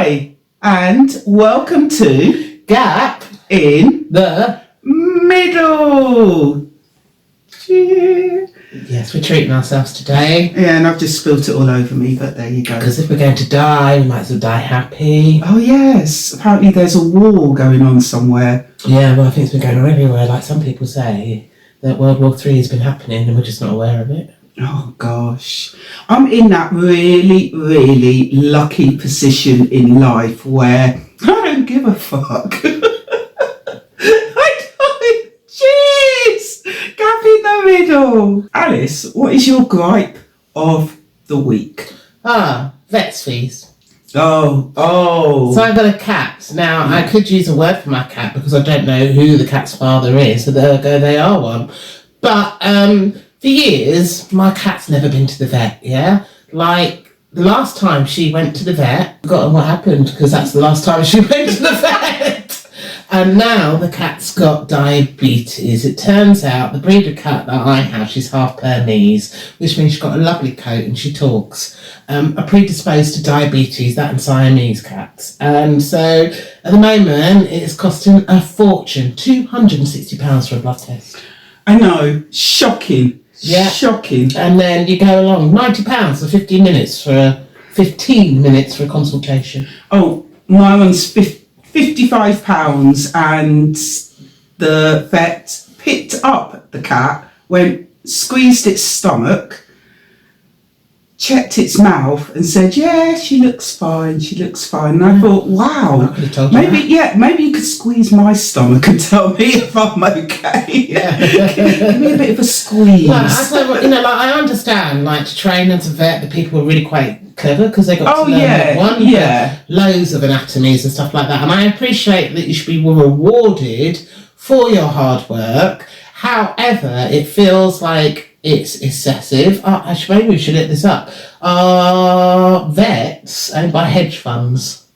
Hi, and welcome to Gap in the Middle. Cheers. Yes, we're treating ourselves today. Yeah, and I've just spilt it all over me, but there you go. Because if we're going to die, we might as well die happy. Oh yes, apparently there's a war going on somewhere. Yeah, well, I think it's been going on everywhere. Like some people say that World War III has been happening and we're just not aware of it. Oh gosh, I'm in that really, really lucky position in life where I don't give a fuck. I don't. Cheers! Gap in the middle. Alice, what is your gripe of the week? Vet's fees. Oh. So I've got a cat. Now, I could use a word for my cat because I don't know who the cat's father is, so there go, they are one. But, for years, my cat's never been to the vet, yeah? Like, the last time she went to the vet, I've forgotten what happened, because that's the last time she went to the vet. And now the cat's got diabetes. It turns out the breed of cat that I have, she's half Burmese, which means she's got a lovely coat and she talks, are predisposed to diabetes, that and Siamese cats. And so, at the moment, it's costing a fortune, £260 for a blood test. I know, shocking. Yeah. Shocking. And then you go along, £90 for 15 minutes for a consultation. Oh, my one's £55 and the vet picked up the cat, squeezed its stomach, checked its mouth and said, yeah, she looks fine. And I thought, wow, I could have told you maybe you could squeeze my stomach and tell me if I'm okay. Yeah. Give me a bit of a squeeze. Well, I understand, to train as a vet, the people are really quite clever because they got to learn loads of anatomies and stuff like that. And I appreciate that you should be rewarded for your hard work. However, it feels like it's excessive. Maybe we should hit this up. Are vets owned by hedge funds?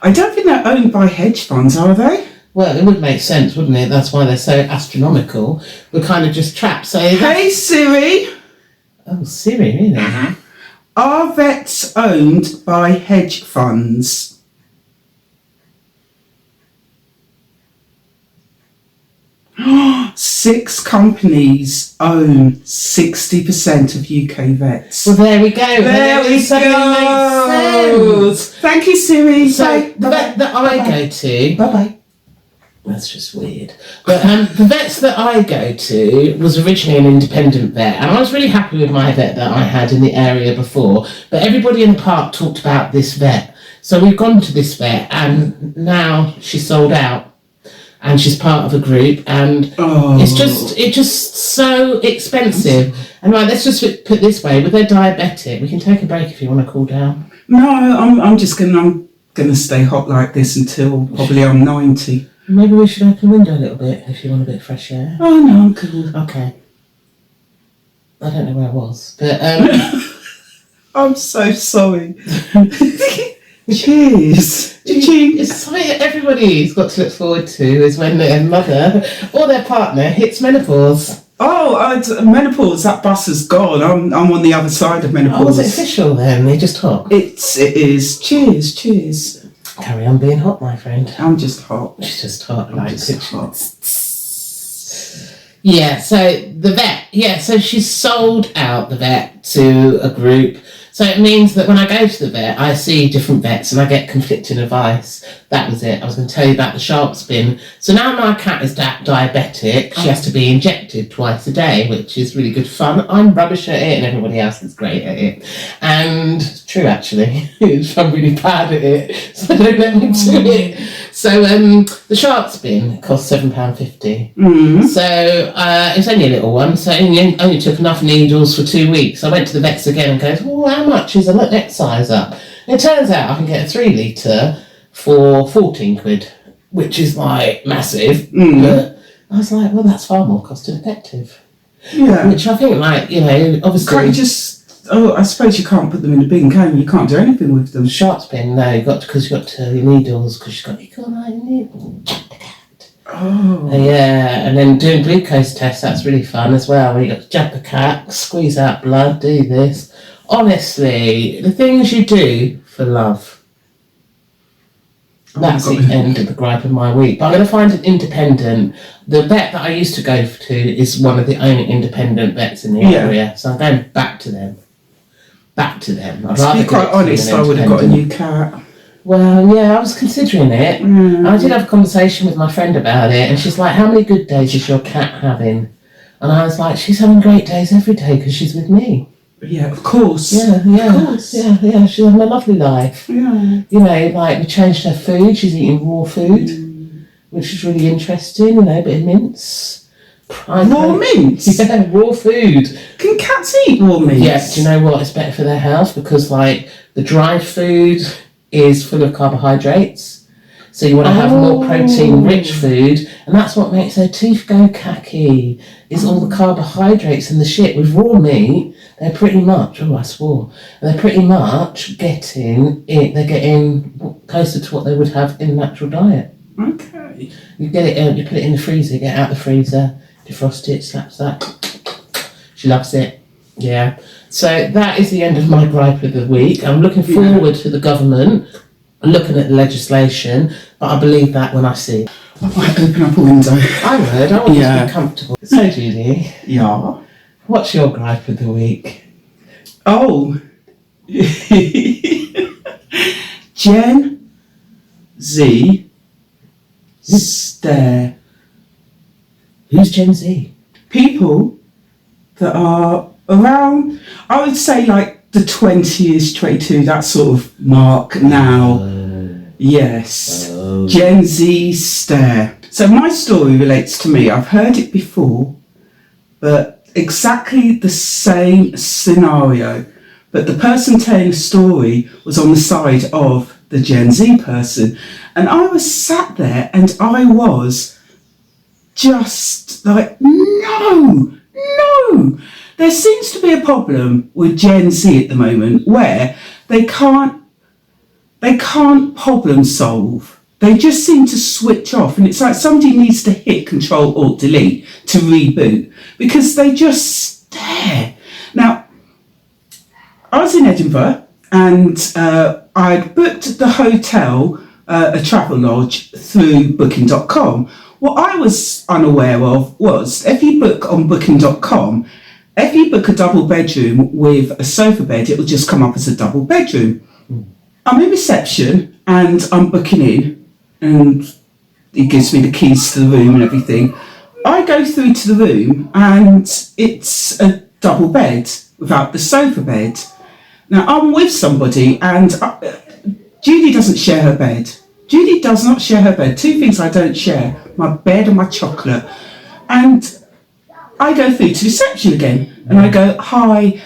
I don't think they're owned by hedge funds, are they? Well, it would make sense, wouldn't it? That's why they're so astronomical. We're kind of just trapped. So hey, Siri. Oh, Siri, really? Uh-huh. Are vets owned by hedge funds? Six companies own 60% of UK vets. Well, there we go. There we go. Makes sense. Thank you, Siri. So the vet that I go to... Bye-bye. That's just weird. But the vets that I go to was originally an independent vet, and I was really happy with my vet that I had in the area before. But everybody in the park talked about this vet. So we've gone to this vet, and now she's sold out. And she's part of a group, and it's just so expensive. And let's just put it this way: with their diabetic, we can take a break if you want to cool down. No, I'm gonna stay hot like this until probably I'm 90. Maybe we should open the window a little bit if you want a bit of fresh air. Oh no, I'm cool. Okay. I don't know where I was, but I'm so sorry. Cheers. It's something everybody's got to look forward to is when their mother or their partner hits menopause. Menopause, that bus is gone. I'm on the other side of menopause. Oh, is it official then? They're just hot? It is. Cheers. Carry on being hot, my friend. I'm just hot. She's just hot. Hot. Yeah, so the vet. Yeah, so she's sold out the vet to a group. So it means that when I go to the vet, I see different vets and I get conflicting advice. That was it. I was going to tell you about the shark spin. So now my cat is diabetic. She has to be injected twice a day, which is really good fun. I'm rubbish at it and everybody else is great at it. And it's true, actually. I'm really bad at it, so don't let me do it. So the shark spin costs £7.50. Mm-hmm. So it's only a little one. So it only took enough needles for 2 weeks. I went to the vets again and goes, well, how much is the next size up? And it turns out I can get a 3 litre for 14 quid, which is massive. Mm. But I was like, well, that's far more cost effective. Yeah. Which I think, obviously. Can't you just? I suppose you can't put them in a bin, can you? You can't do anything with them. Shark spin, no, because you got to your needles, because you got your needles. Oh. Yeah, and then doing glucose tests, that's really fun as well, where you got to jump a cat, squeeze out blood, do this. Honestly, the things you do for love. That's the end of the gripe of my week. But I'm going to find an independent. The vet that I used to go to is one of the only independent vets in the area, so I'm going back to them. To be quite honest, I would have got a new cat. Well, yeah, I was considering it. I did have a conversation with my friend about it, and she's like, how many good days is your cat having? And I was like, she's having great days every day because she's with me. Yeah, of course. Yeah. Of course. Yeah, she's having a lovely life. Yeah. You know, like, we changed her food, she's eating raw food, which is really interesting, you know, a bit of mince. Raw mince? Yeah, raw food. Can cats eat raw mince? Yeah, do you know what? It's better for their health because, like, the dried food is full of carbohydrates. So you want to have more protein-rich food, and that's what makes their teeth go khaki, is all the carbohydrates and the shit. With raw meat, they're pretty much, they're pretty much getting closer to what they would have in a natural diet. Okay. You get it, you put it in the freezer, get it out the freezer, defrost it, slaps that. She loves it. Yeah. So that is the end of my gripe of the week. I'm looking forward to the government looking at the legislation, but I believe that when I see it. I might open up a window. I would. I want to be comfortable. So, Judy. Yeah. What's your gripe of the week? Oh. Gen Z stare. Who's Gen Z? People that are around, I would say like the 20s, 22, that sort of mark now. Yes. Gen Z stare. So my story relates to me. I've heard it before, but exactly the same scenario. But the person telling the story was on the side of the Gen Z person. And I was sat there and I was just like, no. There seems to be a problem with Gen Z at the moment where they can't problem solve. They just seem to switch off, and it's like somebody needs to hit Control Alt Delete to reboot because they just stare. Now, I was in Edinburgh and I'd booked the hotel, a travel lodge, through Booking.com. What I was unaware of was if you book on Booking.com, if you book a double bedroom with a sofa bed, it will just come up as a double bedroom. I'm in reception and I'm booking in and it gives me the keys to the room and everything. I go through to the room and it's a double bed without the sofa bed. Now I'm with somebody and Judy doesn't share her bed. Judy does not share her bed. Two things I don't share, my bed and my chocolate. And I go through to reception again and I go, hi,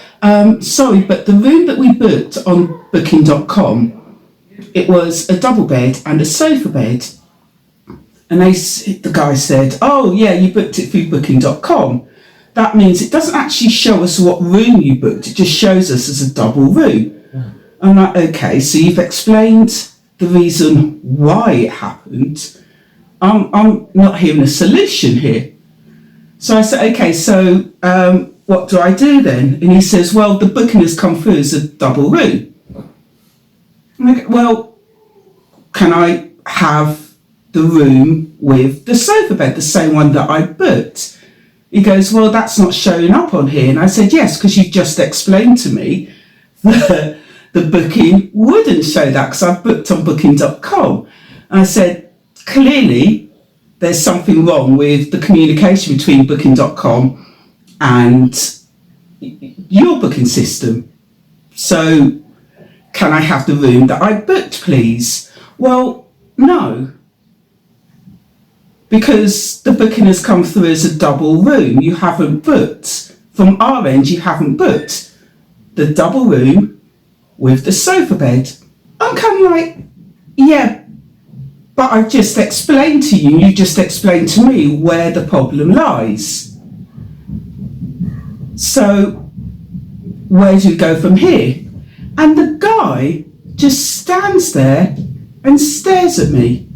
sorry, but the room that we booked on Booking.com, it was a double bed and a sofa bed. And the guy said, oh yeah, you booked it through Booking.com. That means it doesn't actually show us what room you booked, it just shows us as a double room. I'm like, okay, so you've explained the reason why it happened. I'm not hearing a solution here. So I said, okay, so what do I do then? And he says, well, the booking has come through as a double room. And I go, well, can I have the room with the sofa bed, the same one that I booked? He goes, well, that's not showing up on here. And I said, yes, because you've just explained to me that the booking wouldn't show that because I've booked on Booking.com. And I said, clearly, there's something wrong with the communication between Booking.com and your booking system. So, can I have the room that I booked, please? Well, no. Because the booking has come through as a double room. You haven't booked. From our end, you haven't booked the double room with the sofa bed. I'm kind of like, yeah, but I've just explained to you, you just explained to me where the problem lies. So, where do we go from here? And the guy just stands there and stares at me.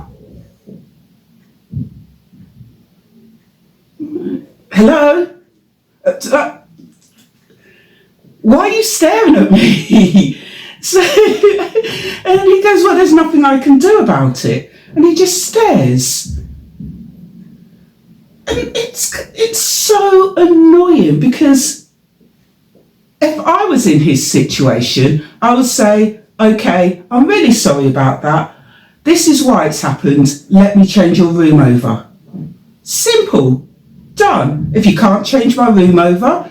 Hello? Why are you staring at me? So, and he goes, well, there's nothing I can do about it. And he just stares. And it's so annoying, because if I was in his situation, I would say, okay, I'm really sorry about that. This is why it's happened. Let me change your room over. Simple. Done. If you can't change my room over,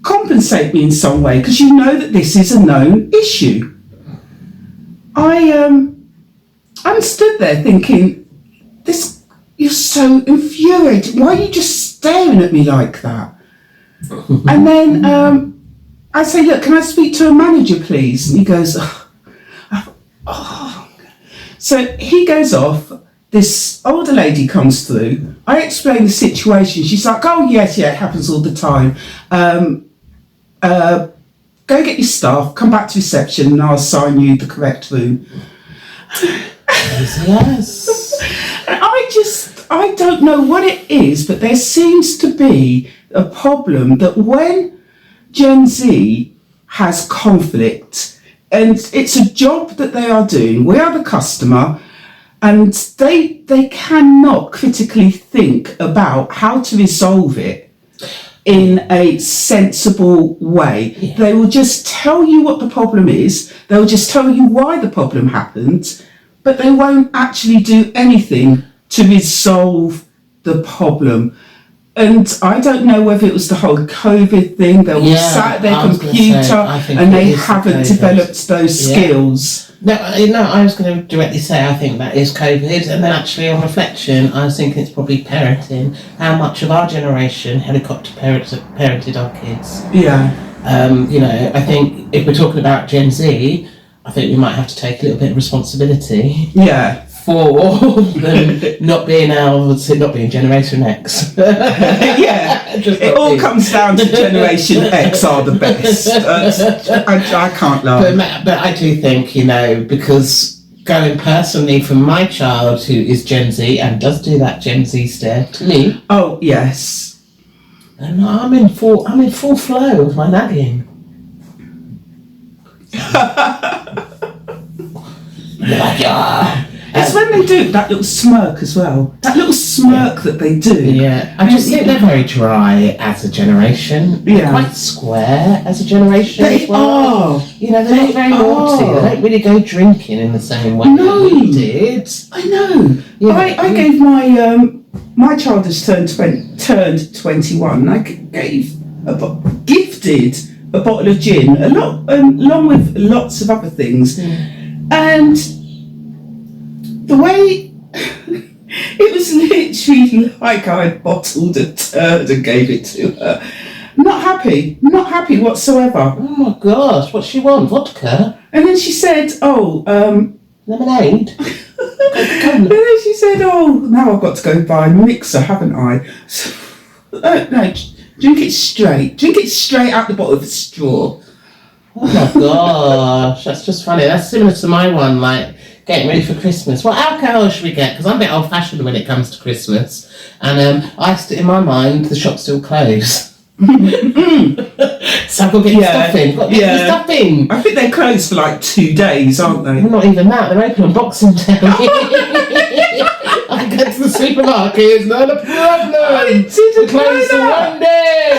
compensate me in some way, because you know that this is a known issue. I'm stood there thinking, you're so infuriated. Why are you just staring at me like that? And then I say, look, can I speak to a manager, please? And he goes, oh. So he goes off. This older lady comes through. I explain the situation. She's like, oh, yes, it happens all the time. Go get your staff, come back to reception, and I'll assign you the correct room. Yes. And I don't know what it is, but there seems to be a problem that when Gen Z has conflict, and it's a job that they are doing, we are the customer, and they cannot critically think about how to resolve it in a sensible way. Yeah. They will just tell you what the problem is, they'll just tell you why the problem happened, but they won't actually do anything to resolve the problem. And I don't know whether it was the whole COVID thing, they were sat at their computer and they haven't developed those skills. No, I was going to directly say I think that is COVID, and then actually on reflection, I was thinking it's probably parenting. How much of our generation helicopter parented our kids? Yeah. I think if we're talking about Gen Z, I think we might have to take a little bit of responsibility. Yeah. For them not being Generation X. Yeah, it all comes down to Generation X are the best. I can't lie. But I do think, because going personally from my child who is Gen Z and does do that Gen Z stare to me. Oh yes. And I'm in full flow with my nagging. Like, yeah. It's when they do that little smirk as well. That little smirk that they do. Yeah, I just think they're very dry as a generation. They're quite square as a generation as well. They're not very naughty. They don't really go drinking in the same way that we did. I know. Yeah. I gave my child has turned 21. I gifted a bottle of gin, along with lots of other things, and the way it was literally like I had bottled a turd and gave it to her. Not happy whatsoever. Oh my gosh, what she want? Vodka? And then she said, lemonade? And then she said, now I've got to go buy a mixer, haven't I? So, no, drink it straight out the bottle with a straw. Oh my gosh, that's just funny. That's similar to my one, like getting ready for Christmas. What alcohol should we get? Because I'm a bit old-fashioned when it comes to Christmas. And in my mind, the shop's still closed. So I've got to get your stuff in. I think they're closed for like 2 days, aren't they? Not even that. They're open on Boxing Day. I go to the supermarket, it's not a problem. I didn't close for 1 day.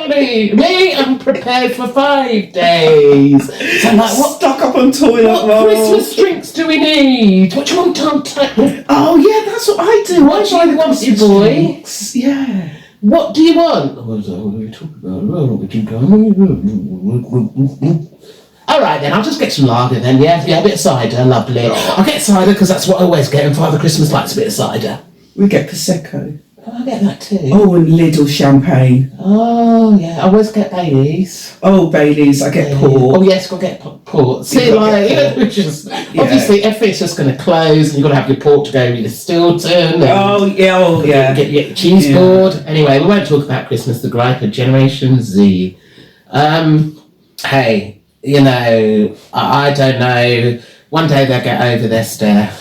Only. Me, I'm prepared for 5 days. So I'm like, what? Stock up on toilet roll. What Christmas drinks do we need? What do you want, Tom? Oh yeah, that's what I do. What do you want, you boy? Drinks. Yeah. What do you want? Alright then, I'll just get some lager then, yeah, a bit of cider, lovely. I'll get cider because that's what I always get, and Father Christmas likes a bit of cider. We get Prosecco. Oh, I get that too. Oh, and Lidl champagne. Oh, yeah, I always get Baileys. Oh, Baileys, I get port. Oh, yes, got to get port. See, obviously everything's just going to close, and you've got to have your port to go with your Stilton. Yeah. Get your cheese board. Anyway, we won't talk about Christmas, the Gripe of Generation Z. Hey, I don't know. One day they'll get over their stare.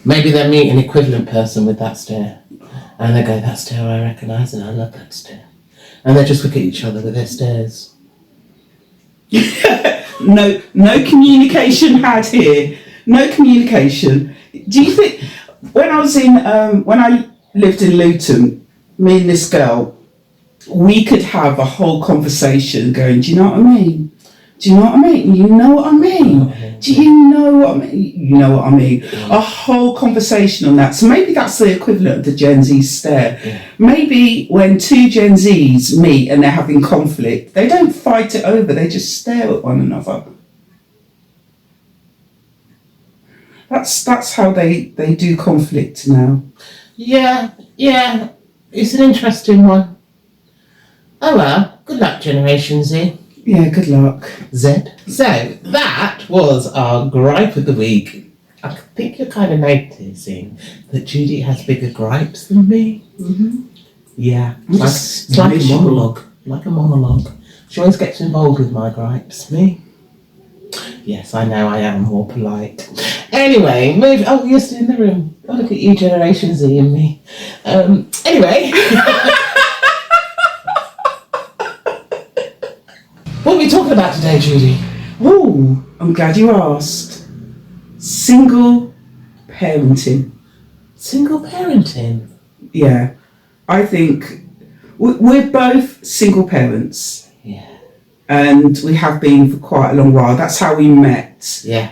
Maybe they'll meet an equivalent person with that stare. And they go, that stare I recognise and I love that stare. And they just look at each other with their stares. No communication had here. No communication. Do you think when I was in when I lived in Luton, me and this girl, we could have a whole conversation going, do you know what I mean? Do you know what I mean? You know what I mean? Do you know what I mean? You know what I mean? A whole conversation on that. So maybe that's the equivalent of the Gen Z stare. Maybe when two Gen Zs meet and they're having conflict, they don't fight it over, they just stare at one another. That's how they do conflict now. Yeah, it's an interesting one. Oh well, good luck, Generation Z. Yeah, good luck. Z. So, that was our gripe of the week. I think you're kind of noticing that Judy has bigger gripes than me. Mm-hmm. Yeah, it's like a monologue. Like a monologue. She always gets involved with my gripes. Me? Yes, I know I am more polite. Anyway, move. Oh, you're still in the room. Oh, look at you, Generation Z and me. Anyway. What are we talking about today, Judy? Oh, I'm glad you asked. Single parenting. Single parenting? Yeah. I think we're both single parents. Yeah. And we have been for quite a long while. That's how we met. Yeah.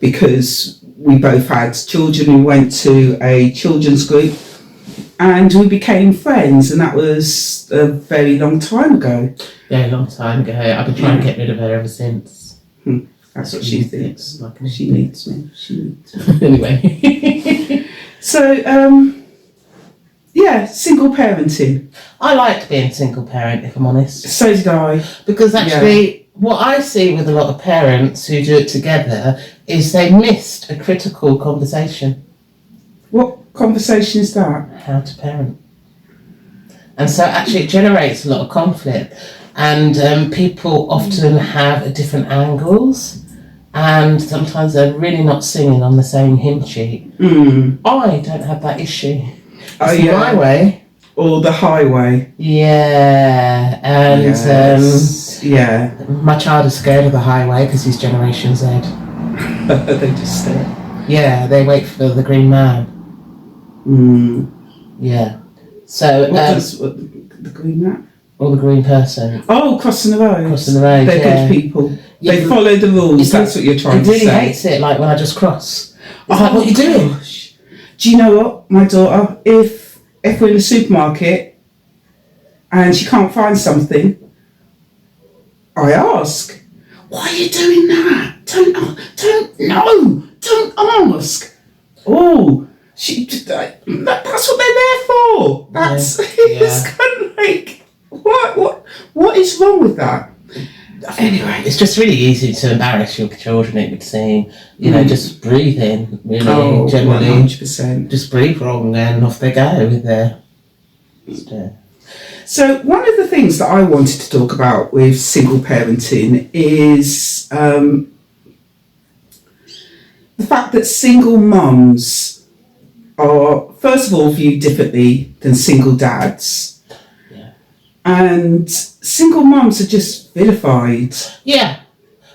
Because we both had children. We went to a children's group and we became friends, and that was a very long time ago. Yeah, a long time ago. I've been trying to get rid of her ever since. That's what she thinks. Like she needs me. She needs me. Anyway. So, yeah, single parenting. I liked being a single parent, if I'm honest. So did I. Because actually, what I see with a lot of parents who do it together is they missed a critical conversation. What conversation is that? How to parent. And so actually it generates a lot of conflict, and people often have different angles, and sometimes they're really not singing on the same hymn sheet. I don't have that issue. It's my way. Or the highway. Yeah, and yeah. My child is scared of the highway because he's Generation Z. They just stare. Yeah, they wait for the green man. Yeah. So the green man? Or the green person. Oh, crossing the road. Crossing the road. They're good people. Yeah, they follow the rules. That's what you're trying to say. He really hates it. Like when I just cross. It's like, what are you doing? Gosh. Do you know what, my daughter? If we're in the supermarket and she can't find something, I ask, "Why are you doing that? Don't ask." Oh. That's what they're there for. That's it's kind of like what is wrong with that? Anyway, it's just really easy to embarrass your children. It would seem, just breathe in. Really, generally, 100%. Just breathe wrong, and off they go with their. So one of the things that I wanted to talk about with single parenting is the fact that single mums are, first of all, viewed differently than single dads. Yeah. And single mums are just vilified. Yeah.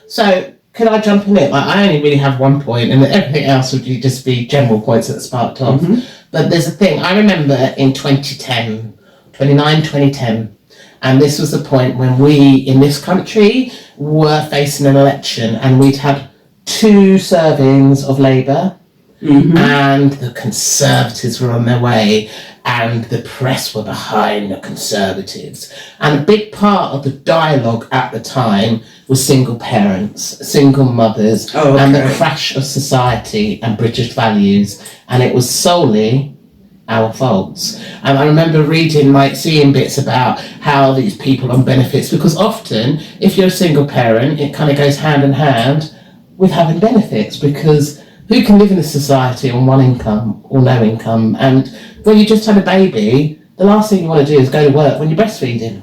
So, can I jump in it? Like, I only really have one point, and everything else would just be general points that sparked off. But there's a thing, I remember in 2010, and this was the point when we, in this country, were facing an election, and we'd had 2 servings of Labour, and the Conservatives were on their way, and the press were behind the Conservatives. And a big part of the dialogue at the time was single parents, single mothers, and the crash of society and British values. And it was solely our faults. And I remember reading, seeing bits about how these people on benefits, because often, if you're a single parent, it kind of goes hand in hand with having benefits, because who can live in a society on one income or no income? And when you just had a baby, the last thing you want to do is go to work when you're breastfeeding.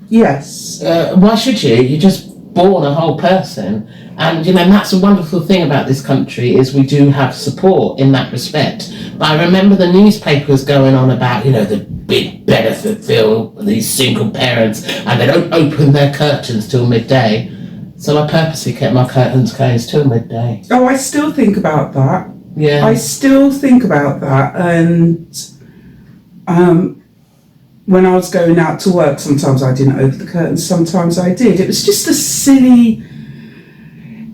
Yes. Why should you? You're just born a whole person. And, that's a wonderful thing about this country, is we do have support in that respect. But I remember the newspapers going on about, the big benefit bill, these single parents, and they don't open their curtains till midday. So I purposely kept my curtains closed till midday. Oh, I still think about that. Yeah. I still think about that. And when I was going out to work, sometimes I didn't open the curtains, sometimes I did. It was just a silly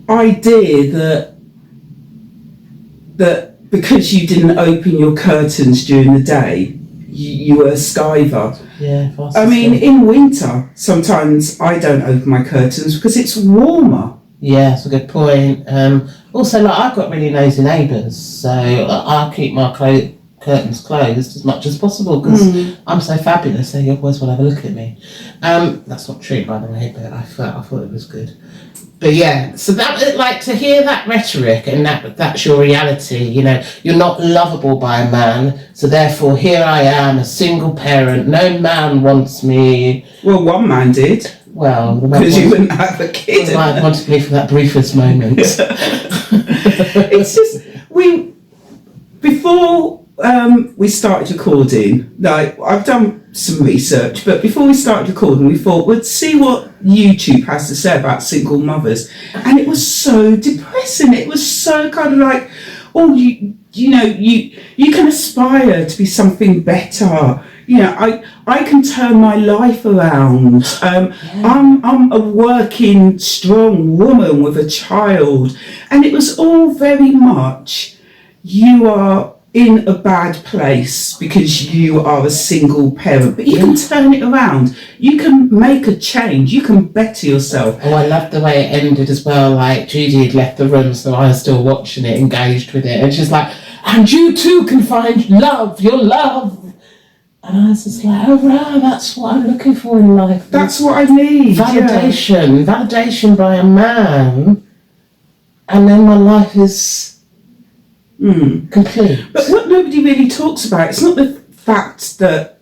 idea that because you didn't open your curtains during the day, you were a skiver. Yeah. I mean, in winter, sometimes I don't open my curtains because it's warmer. Yeah, that's a good point. Also, like, I've got really nosy neighbours, so I keep my curtains closed as much as possible because I'm so fabulous. They always will have a look at me. That's not true, by the way, but I thought it was good. But yeah, so that, like, to hear that rhetoric and that's your reality. You know, you're not lovable by a man, so therefore here I am, a single parent. No man wants me. Well, one man did. Well, because you wouldn't have a kid. The man wanted me for that briefest moment. It's just before we started recording. Like, I've done some research, but before we started recording, we thought we'd see what YouTube has to say about single mothers, and it was so depressing. It was so kind of like, oh, you can aspire to be something better. You know, I can turn my life around. I'm a working, strong woman with a child, and it was all very much, you are in a bad place because you are a single parent, but you can turn it around. You can make a change. You can better yourself. Oh, I loved the way it ended as well. Like, Judy had left the room, so I was still watching it, engaged with it, and she's like, and you too can find love, your love. And I was just like, oh, wow, that's what I'm looking for in life. That's what I need. Validation by a man, and then my life is complete. But what nobody really talks about, it's not the fact that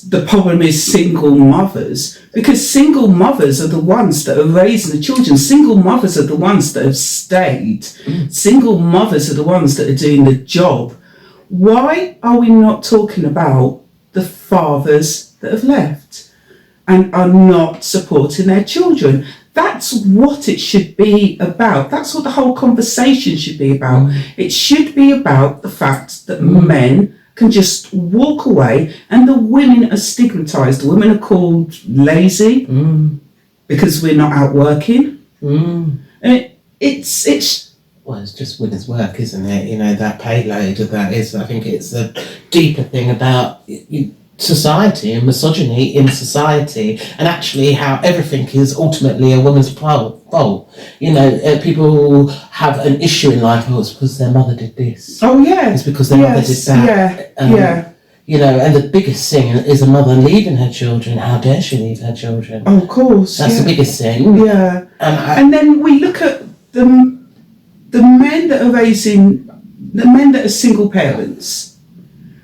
the problem is single mothers, because single mothers are the ones that are raising the children. Single mothers are the ones that have stayed. Single mothers are the ones that are doing the job. Why are we not talking about the fathers that have left and are not supporting their children? That's what it should be about. That's what the whole conversation should be about. It should be about the fact that men can just walk away, and the women are stigmatised. The women are called lazy because we're not out working. And it's well, it's just women's work, isn't it? You know, that payload of that is, I think it's a deeper thing about society and misogyny in society, and actually how everything is ultimately a woman's fault. You know, people have an issue in life, it's because their mother did this. Oh yeah. It's because their mother did that. Yeah. You know, and the biggest thing is a mother leaving her children. How dare she leave her children? Oh, of course. That's the biggest thing. Yeah. And then we look at the men that are raising, the men that are single parents,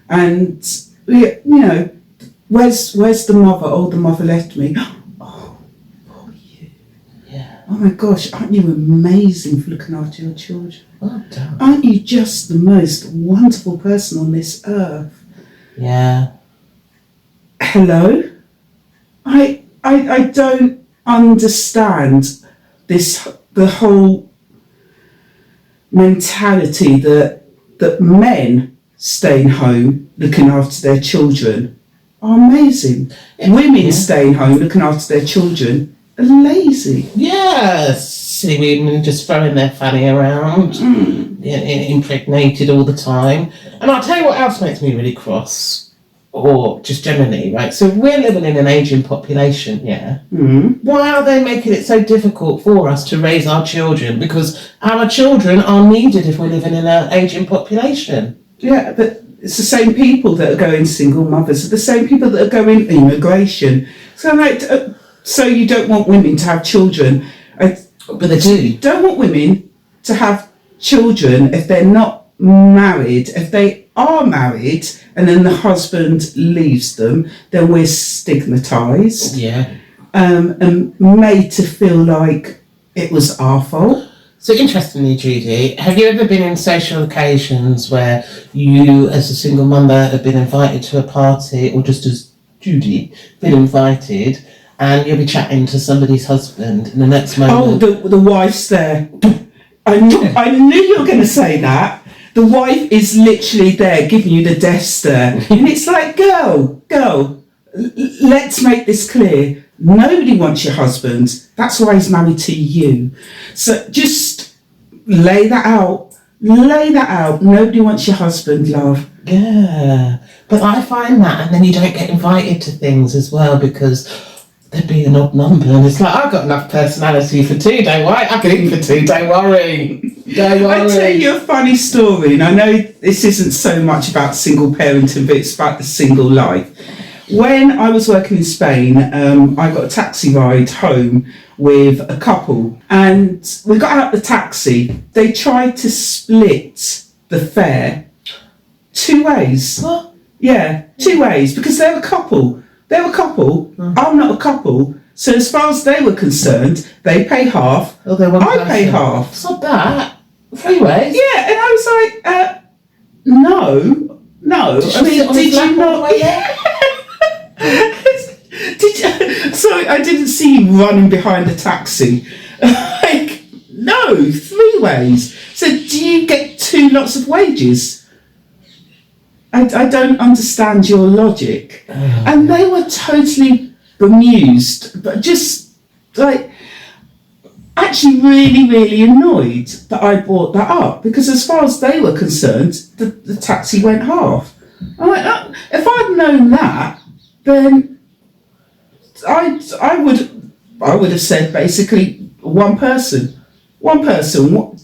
and you know, where's the mother? Oh, the mother left me. Oh, poor you. Yeah. Oh my gosh, aren't you amazing for looking after your children? Well done. Aren't you just the most wonderful person on this earth? Yeah. Hello? I don't understand the whole mentality that men staying home looking after their children are amazing. Women staying home looking after their children are lazy. Yes. See women just throwing their fanny around, impregnated all the time. And I'll tell you what else makes me really cross, or just generally, right? So we're living in an ageing population, Why are they making it so difficult for us to raise our children? Because our children are needed if we're living in an ageing population. Yeah, but it's the same people that are going single mothers, the same people that are going immigration. So so you don't want women to have children. But they do. You don't want women to have children if they're not married. If they are married and then the husband leaves them, then we're stigmatised. Yeah. And made to feel like it was our fault. So interestingly, Judy, have you ever been in social occasions where you, as a single mother, have been invited to a party, or just as Judy, been invited, and you'll be chatting to somebody's husband, and the next Oh, moment... the wife's there. I knew you were going to say that. The wife is literally there giving you the death stare. And it's like, girl, let's make this clear. Nobody wants your husband. That's why he's married to you. So just lay that out. Nobody wants your husband, love. Yeah. But I find that, and then you don't get invited to things as well, because there'd be an odd number, and it's like, I've got enough personality for two, don't worry. I can eat for two, don't worry. I'll tell you a funny story, and I know this isn't so much about single parenting, but it's about the single life. When I was working in Spain, I got a taxi ride home with a couple, and we got out the taxi. They tried to split the fare 2 ways. What? Yeah, 2 ways, because they're a couple. I'm not a couple. So as far as they were concerned, they pay half. Oh, they're one I person. pay half. It's not that. 3 ways. Yeah, and I was like, no. Did you not? Sorry, I didn't see you running behind the taxi. Like, no, 3 ways. So do you get 2 lots of wages? I don't understand your logic. And they were totally bemused, but just like actually really, really annoyed that I brought that up, because as far as they were concerned, the taxi went half. I'm like, oh, if I'd known that, then I would have said basically one person,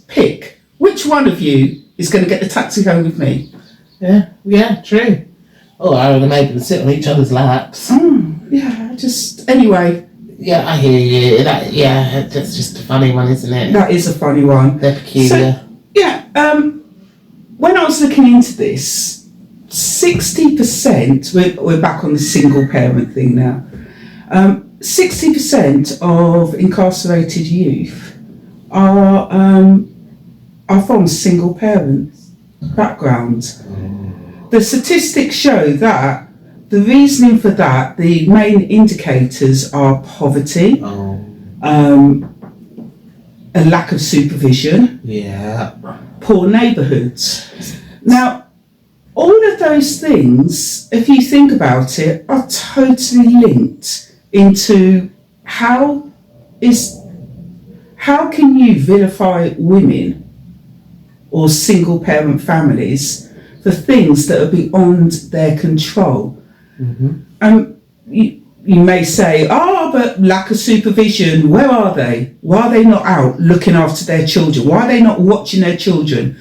pick which one of you is going to get the taxi home with me. Yeah, true. Oh, I would have made them sit on each other's laps. Yeah, just anyway. Yeah, I hear you. That's just a funny one, isn't it? That is a funny one. They're peculiar. So, yeah, when I was looking into this, 60%, we're back on the single parent thing now, 60% of incarcerated youth are from single parent backgrounds. The statistics show that the reasoning for that, the main indicators are poverty, a lack of supervision, poor neighbourhoods. Now, all of those things, if you think about it, are totally linked into how can you vilify women or single parent families for things that are beyond their control. You may say, but lack of supervision, where are they? Why are they not out looking after their children? Why are they not watching their children?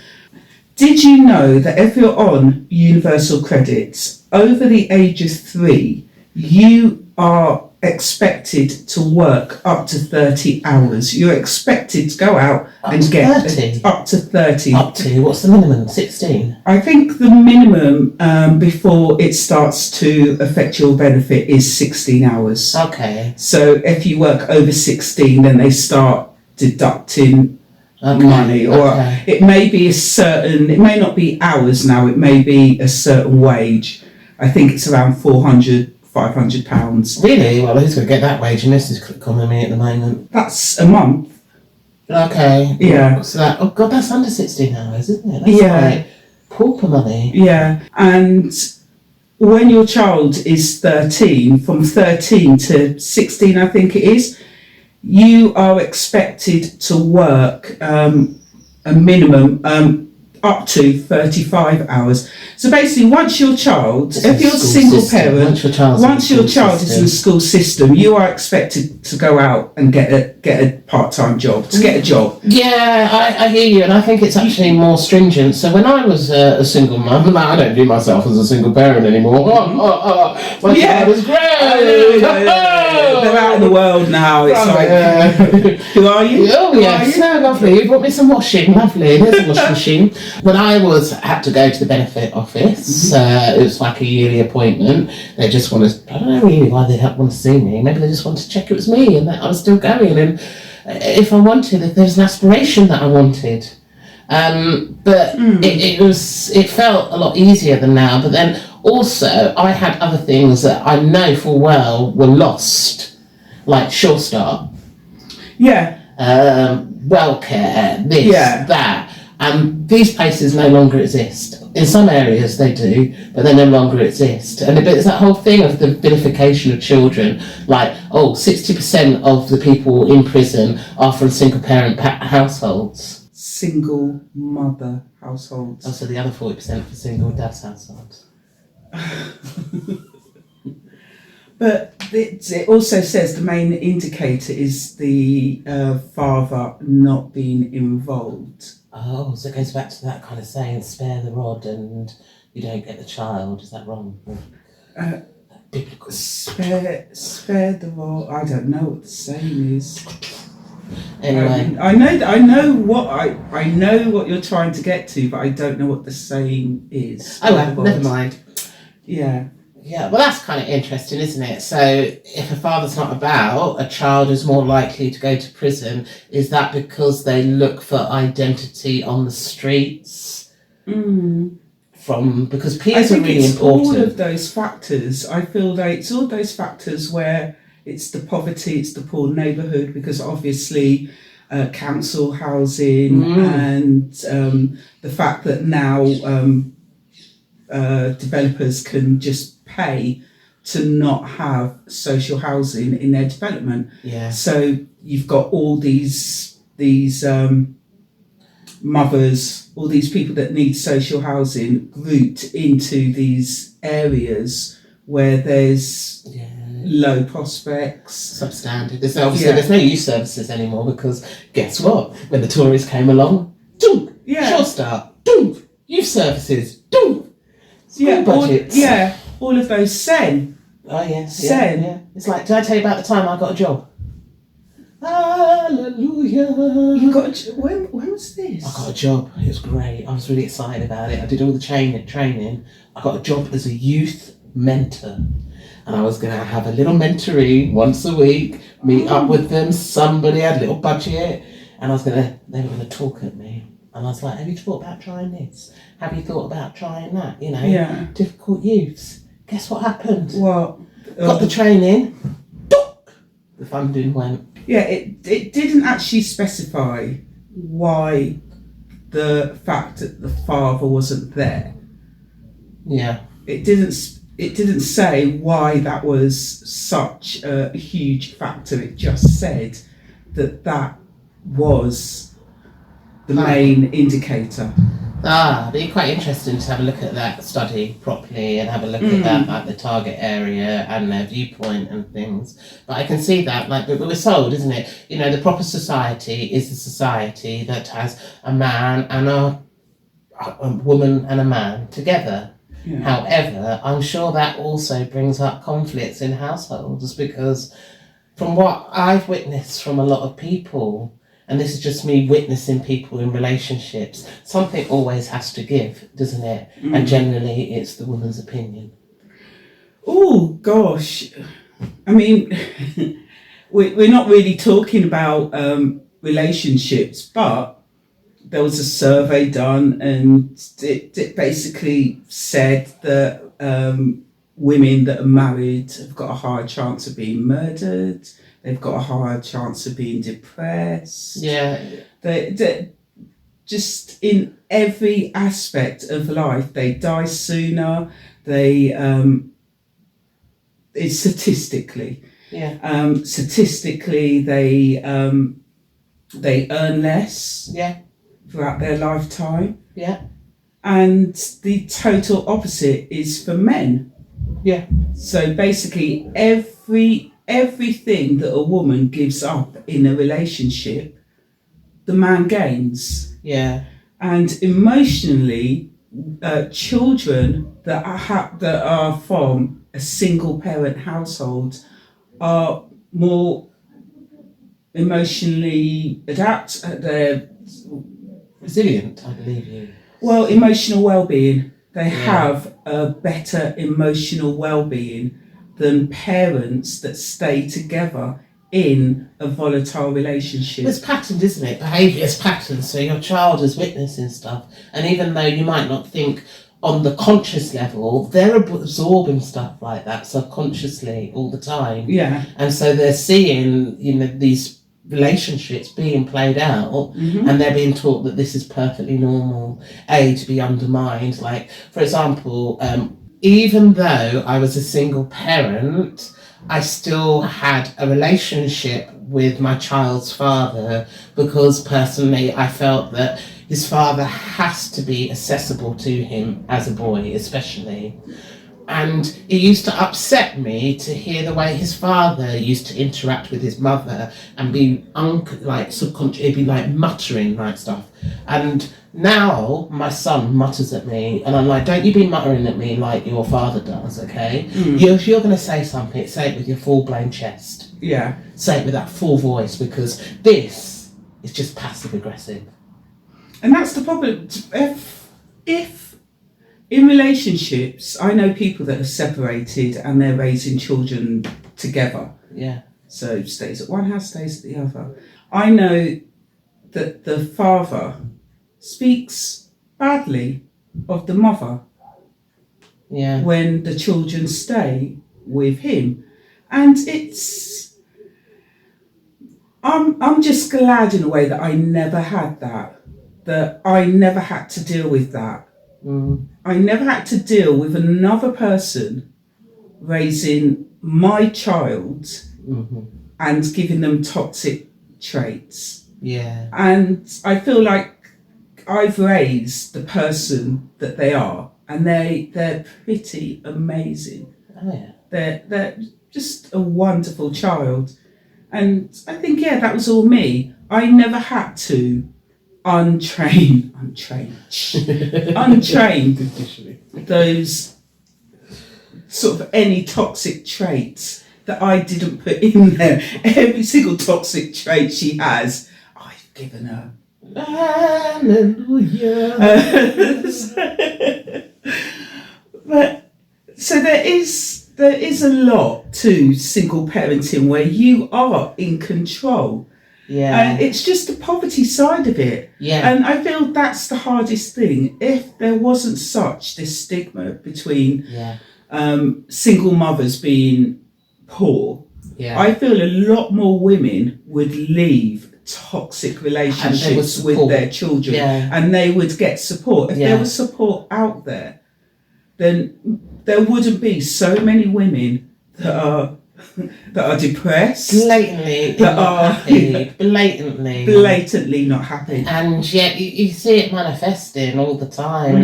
Did you know that if you're on universal credits over the age of 3, you are expected to work up to 30 hours. You're expected to go out and get 30? Up to 30. Up to, what's the minimum? 16? I think the minimum before it starts to affect your benefit is 16 hours. Okay. So if you work over 16, then they start deducting money, or it may be it may not be hours now, it may be a certain wage. I think it's around £400-500. Really? Well, who's going to get that wage in this economy at the moment? That's a month. Okay. Yeah. So that, oh God, that's under 16 hours, isn't it? That's like pauper money. Yeah. And when your child is 13, from 13 to 16, I think it is, you are expected to work a minimum up to 35 hours. So basically, once your child, if you're a single parent, once your child is in the school system, you are expected to go out and get a part-time job, to get a job. Yeah, I hear you, and I think it's actually more stringent. So when I was a single mum, I don't view myself as a single parent anymore. My child is great. They're out in the world now. It's like, who are you? Oh yes, so lovely. You brought me some washing, lovely. There's a washing machine. When I had to go to the benefit office, it was like a yearly appointment. They just want to, I don't know really why they want to see me. Maybe they just want to check it was me and that I was still going. And if I wanted, if there's an aspiration that I wanted. But it felt a lot easier than now. But then also I had other things that I know full well were lost. like Sure Start, Yeah. Wellcare, this, Yeah. that. And these places no longer exist. In some areas they do, but they no longer exist. And it's that whole thing of the vilification of children. Like, 60% of the people in prison are from single parent households. Single mother households. Oh, so the other 40% for single dad's households. But it also says the main indicator is the father not being involved. Oh, so it goes back to that kind of saying, spare the rod and you don't get the child. Is that wrong? Biblical. Spare the rod. I don't know what the saying is. Anyway, I know what you're trying to get to, but I don't know what the saying is. oh well, never mind. Yeah. Yeah, well, that's kind of interesting, isn't it? So, if a father's not about, a child is more likely to go to prison. Is that because they look for identity on the streets? Because peers are really important. All of those factors. I feel like it's all those factors where it's the poverty, it's the poor neighbourhood, because obviously council housing and the fact that now developers can just pay to not have social housing in their development. Yeah. So you've got all these mothers, all these people that need social housing grouped into these areas where there's low prospects. Substandard. There's no youth services anymore because guess what? When the Tories came along, Sure Start, youth services, school budgets. All of those sen. Oh yeah. Sen. Yeah. It's like, did I tell you about the time I got a job? Hallelujah. You got when was this? I got a job. It was great. I was really excited about it. I did all the training. I got a job as a youth mentor. And I was going to have a little mentoree once a week, meet up with them. Somebody had a little budget. And they were going to talk at me. And I was like, have you thought about trying this? Have you thought about trying that? Difficult youths. Guess what happened? What? Got the training. The funding went. Yeah, it didn't actually specify why the fact that the father wasn't there. Yeah. It didn't say why that was such a huge factor. It just said that was the main indicator. It'd be quite interesting to have a look at that study properly and have a look at that, like the target area and their viewpoint and things. But I can see that, like, we were sold, isn't it? The proper society is the society that has a man and a woman and a man together. Yeah. However, I'm sure that also brings up conflicts in households because from what I've witnessed from a lot of people, and this is just me witnessing people in relationships, something always has to give, doesn't it? And generally it's the woman's opinion. Oh, gosh. I mean, we're not really talking about relationships, but there was a survey done and it basically said that women that are married have got a higher chance of being murdered. They've got a higher chance of being depressed. Yeah. They just in every aspect of life, they die sooner. It's statistically. Yeah. Statistically, they earn less. Yeah. Throughout their lifetime. Yeah. And the total opposite is for men. Yeah. So basically, everything that a woman gives up in a relationship, the man gains. Yeah. And emotionally, children that are from a single parent household are more emotionally they're resilient, I believe you. Well, emotional well-being. They have a better emotional well-being than parents that stay together in a volatile relationship. It's patterned, isn't it? Behaviour is patterned, so your child is witnessing stuff. And even though you might not think, on the conscious level, they're absorbing stuff like that subconsciously all the time. Yeah. And so they're seeing, these relationships being played out, Mm-hmm. and they're being taught that this is perfectly normal, to be undermined. Like, for example, even though I was a single parent, I still had a relationship with my child's father, because personally I felt that his father has to be accessible to him as a boy, especially. And it used to upset me to hear the way his father used to interact with his mother and be subconscious, he'd be like muttering like stuff. And now my son mutters at me, and I'm like, don't you be muttering at me like your father does, okay? If you're going to say something, say it with your full blown chest. Yeah. Say it with that full voice, because this is just passive aggressive. And that's the problem. If in relationships, I know people that are separated and they're raising children together. Yeah. So stays at one house, stays at the other. I know that the father speaks badly of the mother Yeah. when the children stay with him. And I'm just glad in a way that I never had that I never had to deal with that. I never had to deal with another person raising my child and giving them toxic traits. Yeah. And I feel like I've raised the person that they are, and they're pretty amazing. Oh yeah. They're just a wonderful child. And I think, that was all me. I never had to untrain those sort of any toxic traits that I didn't put in there. Every single toxic trait she has, I've given her. Hallelujah. But so there is a lot to single parenting where you are in control. Yeah. And it's just the poverty side of it. Yeah. And I feel that's the hardest thing. If there wasn't such this stigma between single mothers being poor, I feel a lot more women would leave toxic relationships with their children, and they would get support. If there was support out there, then there wouldn't be so many women that are depressed, blatantly not happy, and yet you see it manifesting all the time.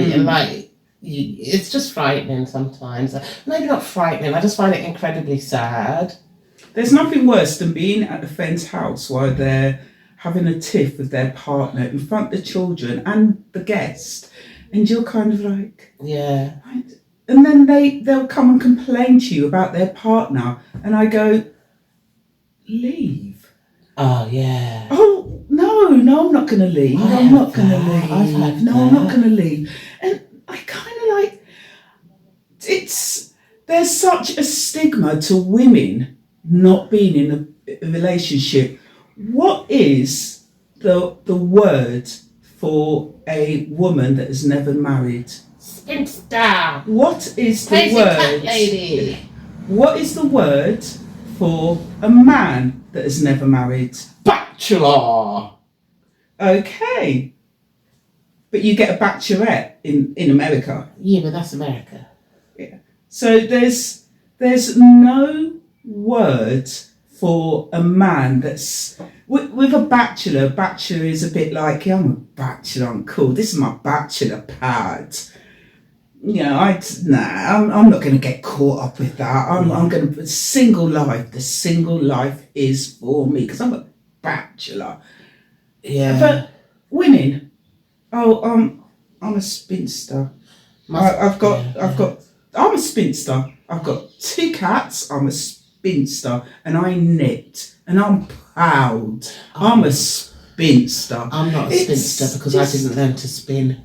It's just frightening sometimes. Maybe not frightening, I just find it incredibly sad. There's nothing worse than being at a friend's house while they're having a tiff with their partner in front of the children and the guest, and you're kind of like, and then they'll come and complain to you about their partner, and I go, leave. Oh yeah. Oh no, I'm not going to leave. I'm not going to leave. I'm not going to leave. And I kind of like, there's such a stigma to women not being in a relationship. What is the word for a woman that has never married? Spinster. What is the Crazy word? cat lady. What is the word for a man that has never married? Bachelor. Okay. But you get a bachelorette in America. Yeah, but that's America. Yeah. So there's no word for a man that's with a bachelor. Bachelor is a bit like, I'm a bachelor, I'm cool. This is my bachelor pad. I'm not going to get caught up with that. I'm going to single life. The single life is for me because I'm a bachelor. Yeah. But women, I'm a spinster. I'm a spinster. I've got 2 cats. I'm a spinster, and I knit, and I'm proud. I'm a spinster. I'm not a spinster because I didn't learn to spin.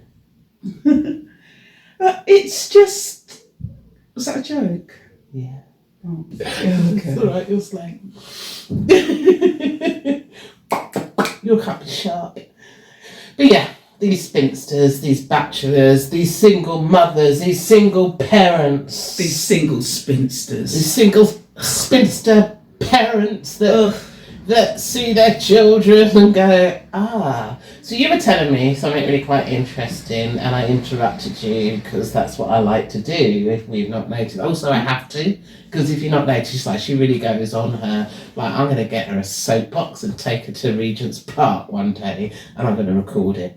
It's just. Was that a joke? Yeah. Oh, okay. It's alright, you're slang. You'll cut me sharp. But yeah, these spinsters, these bachelors, these single mothers, these single parents, These single spinsters. these single spinster parents that see their children and go, ah. So you were telling me something really quite interesting, and I interrupted you because that's what I like to do if we've not noticed. Also, I have to, because if you're not noticed, like, she really goes on her, like, I'm going to get her a soapbox and take her to Regent's Park one day, and I'm going to record it.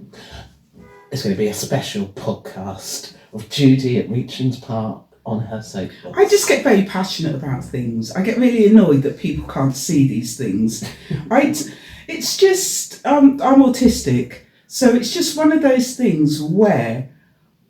It's going to be a special podcast of Judy at Regent's Park on her soapbox. I just get very passionate about things. I get really annoyed that people can't see these things. Right? It's just, I'm autistic, so it's just one of those things where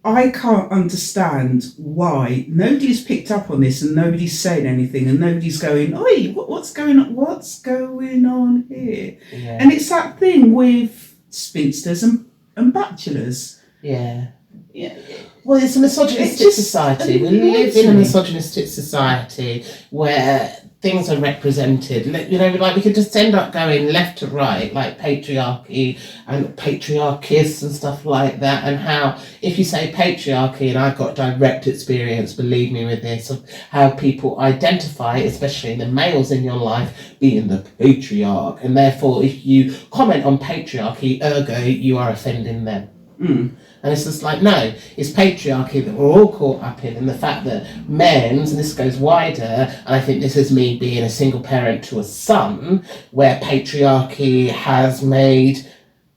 I can't understand why nobody's picked up on this and nobody's saying anything and nobody's going, oi, what's going on? What's going on here? Yeah. And it's that thing with spinsters and bachelors. Yeah. Yeah. Well, it's a misogynistic society. We live in a misogynistic society where things are represented. You know, like we could just end up going left to right, like patriarchy and patriarchists and stuff like that. And how, if you say patriarchy, and I've got direct experience, believe me with this, of how people identify, especially the males in your life, being the patriarch. And therefore, if you comment on patriarchy, ergo, you are offending them. Mm. And it's just like, no, it's patriarchy that we're all caught up in, and the fact that men's, and this goes wider, and I think this is me being a single parent to a son, where patriarchy has made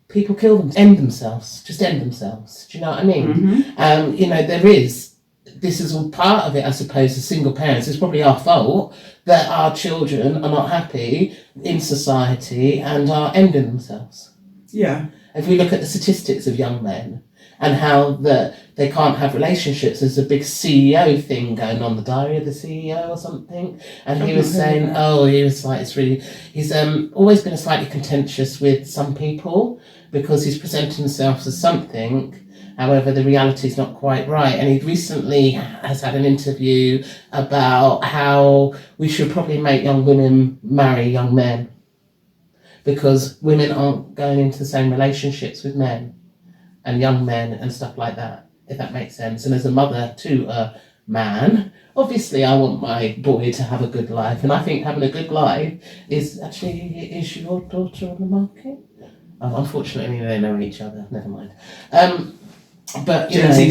people end themselves. Do you know what I mean? Mm-hmm. You know, this is all part of it, I suppose, as single parents. It's probably our fault that our children are not happy in society and are ending themselves. Yeah. If we look at the statistics of young men, and how they can't have relationships. There's a big CEO thing going on, the Diary of the CEO or something. And he was saying, he's always been slightly contentious with some people because he's presented himself as something. However, the reality is not quite right. And he recently has had an interview about how we should probably make young women marry young men because women aren't going into the same relationships with men and young men and stuff like that, if that makes sense. And as a mother to a man, obviously I want my boy to have a good life, and I think having a good life is your daughter on the market? Oh, unfortunately they know each other, never mind. But you know,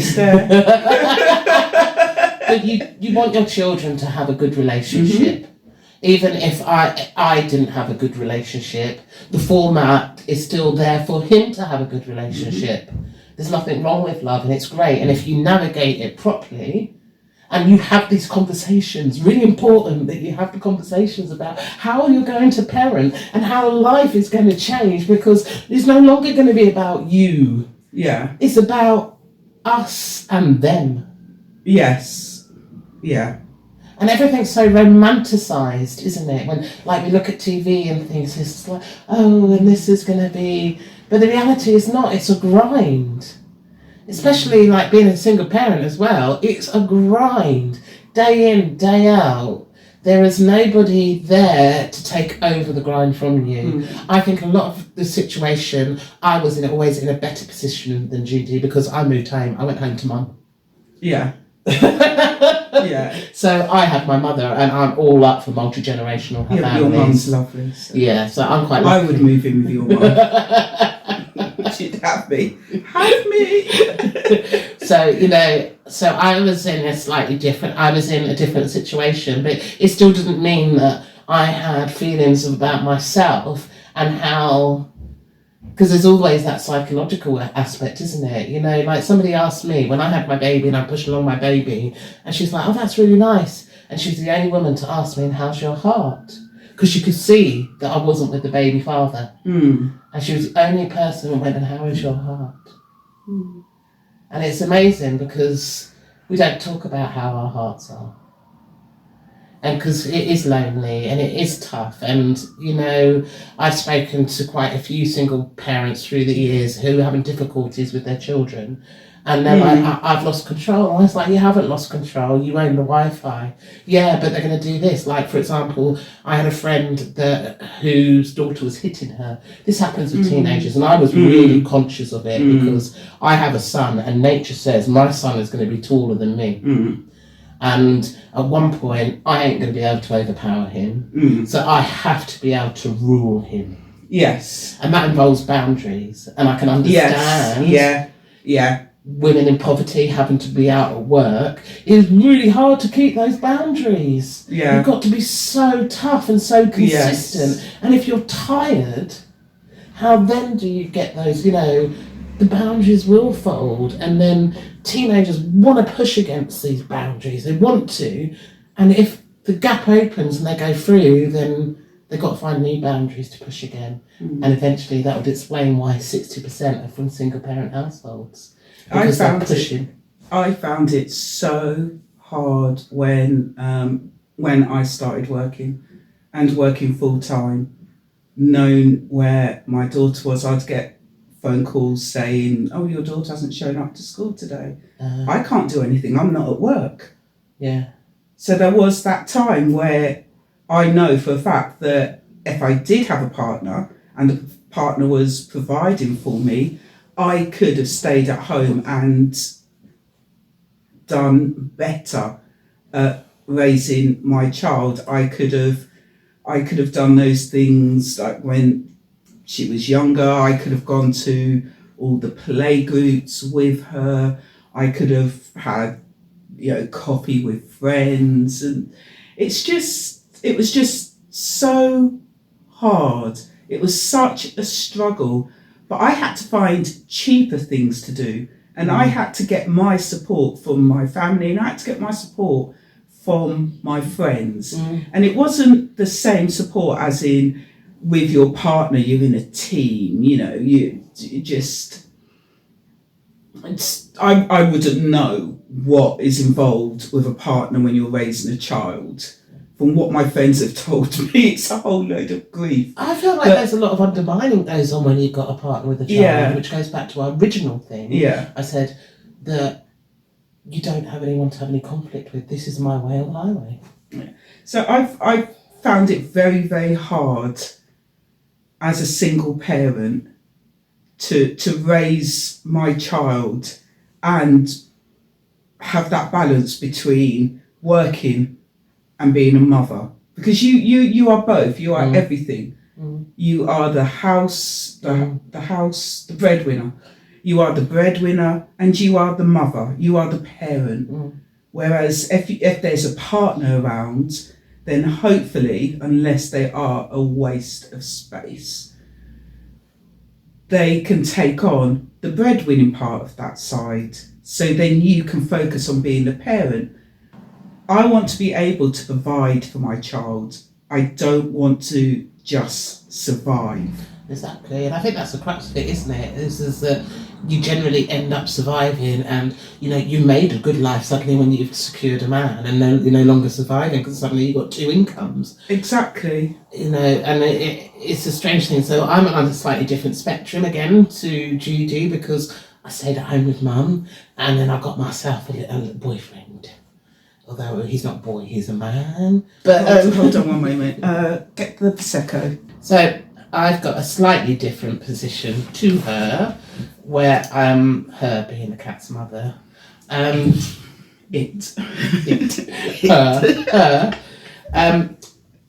but you want your children to have a good relationship. Mm-hmm. Even if I didn't have a good relationship, the format is still there for him to have a good relationship. Mm-hmm. There's nothing wrong with love, and it's great. And if you navigate it properly, and you have these conversations, really important that you have the conversations about how you're going to parent and how life is going to change, because it's no longer going to be about you. Yeah. It's about us and them. Yes. Yeah. And everything's so romanticised, isn't it? When, like, we look at TV and things, it's like, oh, and this is going to be... But the reality is not. It's a grind. Especially, like, being a single parent as well. It's a grind. Day in, day out. There is nobody there to take over the grind from you. Mm. I think a lot of the situation, I was always in a better position than Judy because I moved home. I went home to mum. Yeah. Yeah. So I had my mother, and I'm all up for multi-generational families. Yeah, your mum's lovely. So. Yeah, so I'm quite lucky. I would move in with your mum. She'd have me. Have me. So, you know, so I was in a different situation, but it still didn't mean that I had feelings about myself and how... Because there's always that psychological aspect, isn't it? You know, like somebody asked me when I had my baby and I pushed along my baby, and she's like, oh, that's really nice. And she was the only woman to ask me, and how's your heart? Because she could see that I wasn't with the baby father. Mm. And she was the only person who went, and how is your heart? Mm. And it's amazing because we don't talk about how our hearts are. And because it is lonely and it is tough. And, you know, I've spoken to quite a few single parents through the years who are having difficulties with their children. And they're like, I've lost control. And I was like, you haven't lost control. You own the Wi-Fi. Yeah, but they're going to do this. Like, for example, I had a friend whose daughter was hitting her. This happens with teenagers. And I was really conscious of it because I have a son and nature says my son is going to be taller than me. And at one point, I ain't going to be able to overpower him. So I have to be able to rule him. Yes. And that involves boundaries. And I can understand. Yes. Yeah. Women in poverty having to be out at work, it's really hard to keep those boundaries. Yeah. You've got to be so tough and so consistent. Yes. And if you're tired, how then do you get those, you know, the boundaries will fold. And then teenagers want to push against these boundaries. They want to. And if the gap opens and they go through, then they've got to find new boundaries to push again. And eventually that would explain why 60% are from single parent households. I found it so hard when I started working full time, knowing where my daughter was. I'd get phone calls saying, "Oh, your daughter hasn't shown up to school today." I can't do anything. I'm not at work. Yeah. So there was that time where I know for a fact that if I did have a partner and the partner was providing for me, I could have stayed at home and done better at raising my child. I could have done those things like when she was younger. I could have gone to all the play groups with her. I could have had, you know, coffee with friends, and it was just so hard. It was such a struggle. But I had to find cheaper things to do, and I had to get my support from my family, and I had to get my support from my friends. And it wasn't the same support as in with your partner, you're in a team, you know, you just, I wouldn't know what is involved with a partner when you're raising a child. From what my friends have told me, it's a whole load of grief. I feel like there's a lot of undermining goes on when you've got a partner with a child, which goes back to our original thing. Yeah. I said that you don't have anyone to have any conflict with. This is my way or the highway. Yeah. So I've found it very, very hard as a single parent to raise my child and have that balance between working and being a mother, because you are both. You are everything. You are the house, the breadwinner. You are the breadwinner, and you are the mother. You are the parent. Whereas if there's a partner around, then hopefully, unless they are a waste of space, they can take on the breadwinning part of that side. So then you can focus on being the parent. I want to be able to provide for my child. I don't want to just survive. Exactly, and I think that's the crux of it, isn't it? Is that you generally end up surviving, and you know you made a good life suddenly when you've secured a man, and you're no longer surviving because suddenly you've got two incomes. Exactly. You know, and it's a strange thing. So I'm on a slightly different spectrum again to Judy, because I stayed at home with mum, and then I got myself a little boyfriend. Although he's not a boy, he's a man. But hold on one moment. Get the Prosecco. So I've got a slightly different position to her, where her being the cat's mother, her,